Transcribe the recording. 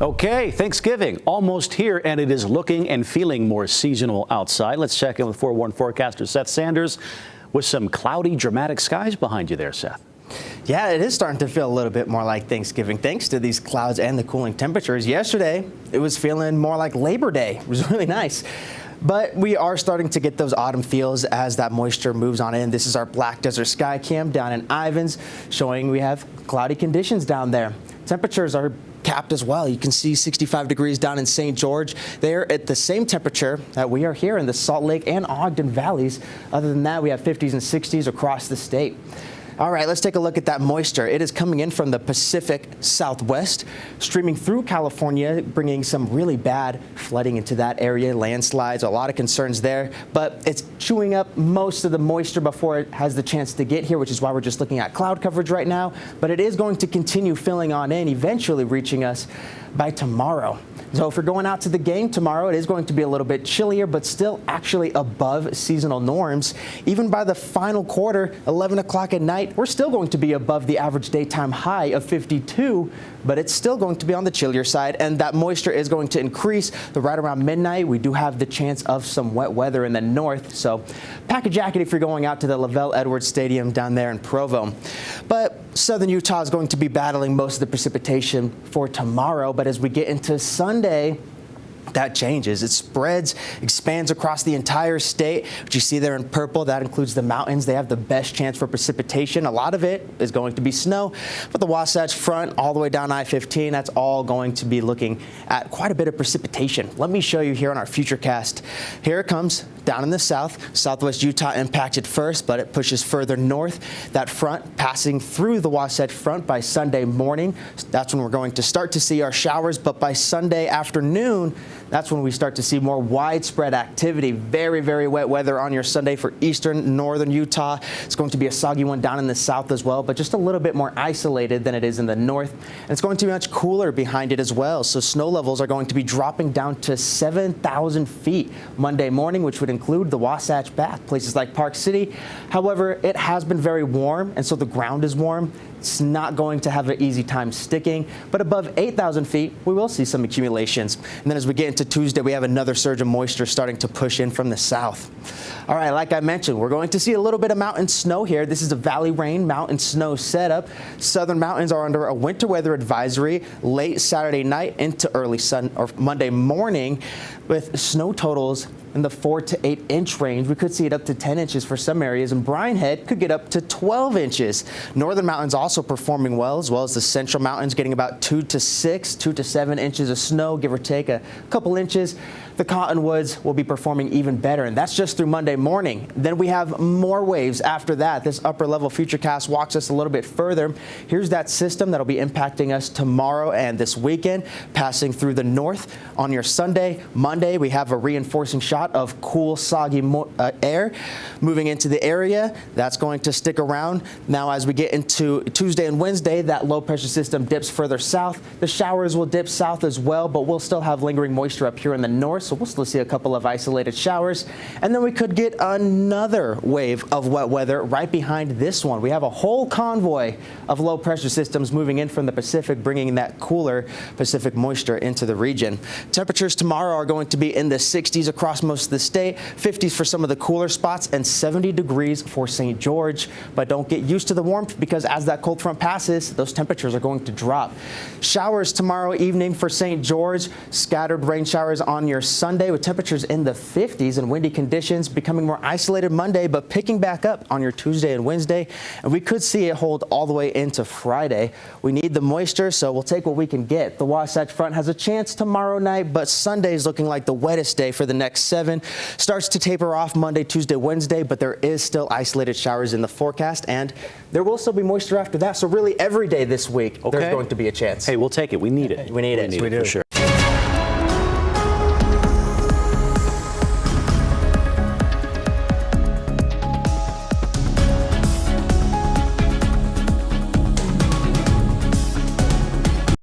Okay, Thanksgiving almost here, and it is looking and feeling more seasonal outside. Let's check in with 4-1 forecaster Seth Sanders with some cloudy, dramatic skies behind you there, Seth. Yeah, it is starting to feel a little bit more like Thanksgiving thanks to these clouds and the cooling temperatures. Yesterday, it was feeling more like Labor Day. It was really nice. But we are starting to get those autumn feels as that moisture moves on in. This is our Black Desert Sky Cam down in Ivins, showing we have cloudy conditions down there. Temperatures are capped as well. You can see 65 degrees down in St. George. They're at the same temperature that we are here in the Salt Lake and Ogden valleys. Other than that, we have 50s and 60s across the state. All right, let's take a look at that moisture. It is coming in from the Pacific Southwest, streaming through California, bringing some really bad flooding into that area, landslides, a lot of concerns there. But it's chewing up most of the moisture before it has the chance to get here, which is why we're just looking at cloud coverage right now. But it is going to continue filling on in, eventually reaching us by tomorrow. So if we're going out to the game tomorrow, it is going to be a little bit chillier, but still actually above seasonal norms. Even by the final quarter, 11 o'clock at night, we're still going to be above the average daytime high of 52, but it's still going to be on the chillier side, and that moisture is going to increase. Right around midnight, we do have the chance of some wet weather in the north, so pack a jacket if you're going out to the Lavelle Edwards Stadium down there in Provo. But southern Utah is going to be battling most of the precipitation for tomorrow, but as we get into Sunday, that changes. It spreads, expands across the entire state. What you see there in purple, that includes the mountains. They have the best chance for precipitation. A lot of it is going to be snow, but the Wasatch Front all the way down I-15, that's all going to be looking at quite a bit of precipitation. Let me show you here on our Futurecast. Here it comes down in the south. Southwest Utah impacted first, but it pushes further north. That front passing through the Wasatch Front by Sunday morning. That's when we're going to start to see our showers, but by Sunday afternoon, that's when we start to see more widespread activity. Very, very wet weather on your Sunday for eastern, northern Utah. It's going to be a soggy one down in the south as well, but just a little bit more isolated than it is in the north. And it's going to be much cooler behind it as well. So snow levels are going to be dropping down to 7,000 feet Monday morning, which would include the Wasatch Back, places like Park City. However, it has been very warm, and so the ground is warm. It's not going to have an easy time sticking, but above 8,000 feet, we will see some accumulations. And then as we get into Tuesday, we have another surge of moisture starting to push in from the south. All right, like I mentioned, we're going to see a little bit of mountain snow here. This is a valley rain mountain snow setup. Southern mountains are under a winter weather advisory late Saturday night into early Monday morning, with snow totals in the 4 to 8 inch range. We could see it up to 10 inches for some areas, and Bryan Head could get up to 12 inches. Northern mountains also performing well as the central mountains getting about 2 to 7 inches of snow, give or take a couple inches. The Cottonwoods will be performing even better, and that's just through Monday morning. Then we have more waves after that. This upper level Futurecast walks us a little bit further. Here's that system that'll be impacting us tomorrow and this weekend, passing through the north on your Sunday. Monday, we have a reinforcing shot of cool, soggy air moving into the area. That's going to stick around. Now, as we get into Tuesday and Wednesday, that low pressure system dips further south. The showers will dip south as well, but we'll still have lingering moisture up here in the north, so we'll still see a couple of isolated showers. And then we could get another wave of wet weather right behind this one. We have a whole convoy of low pressure systems moving in from the Pacific, bringing that cooler Pacific moisture into the region. Temperatures tomorrow are going to be in the 60s across most of the state, 50s for some of the cooler spots, and 70 degrees for St. George. But don't get used to the warmth, because as that cold front passes, those temperatures are going to drop. Showers tomorrow evening for St. George, scattered rain showers on your Sunday with temperatures in the 50s and windy conditions, becoming more isolated Monday, but picking back up on your Tuesday and Wednesday. And we could see it hold all the way into Friday. We need the moisture, so we'll take what we can get. The Wasatch Front has a chance tomorrow night, but Sunday is looking like the wettest day for the next 7. Starts to taper off Monday, Tuesday, Wednesday, but there is still isolated showers in the forecast, and there will still be moisture after that. So really every day this week, there's going to be a chance. Hey, we'll take it. We need it. We need it. We do. For sure.